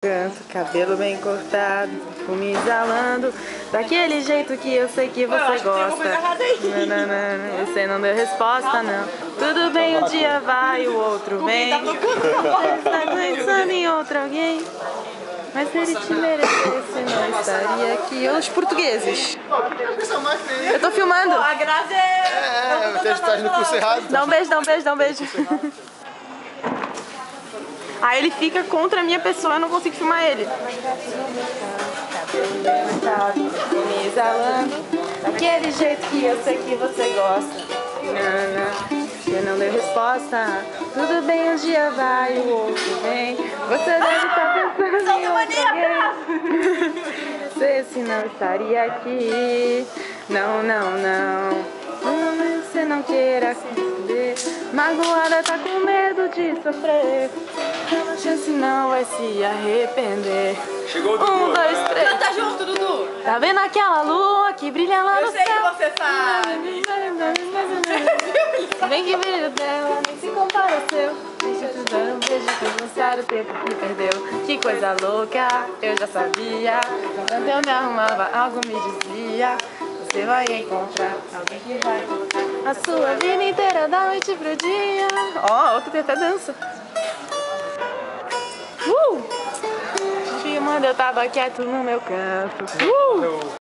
Canto, cabelo bem cortado, fume exalando, daquele jeito que eu sei que você gosta. Não, você não deu resposta, não. Tudo bem, um dia vai, o outro vem. Você está pensando em outro alguém, mas se ele te merecesse, não estaria aqui. Os portugueses. Eu tô filmando. A Grazi você está indo pro cerrado. Dá um beijo, dá um beijo, dá um beijo. Aí ele fica contra a minha pessoa, eu não consigo filmar ele. Me exalando, daquele jeito que eu sei que você gosta. Você não deu resposta. Tudo bem, um dia vai, o outro vem. Você deve estar pensando em outro alguém. Você se não estaria aqui. Não, não, não. Você não queira entender. Magoada, tá com medo de sofrer. A chance não vai se arrepender. Chegou o Dudu. 1, 2, 3. Canta junto, Dudu. Tá vendo aquela lua que brilha lá no Eu sei céu? que você sabe. Vem que brilho dela, nem se compara ao seu. Deixa eu te dar um beijo pra denunciar o tempo que perdeu. Que coisa louca, eu já sabia. Quando eu me arrumava, algo me dizia: você vai encontrar alguém que vai a sua vida inteira da noite pro dia. Ó, outro tem até dança. Filmando, eu tava quieto no meu canto.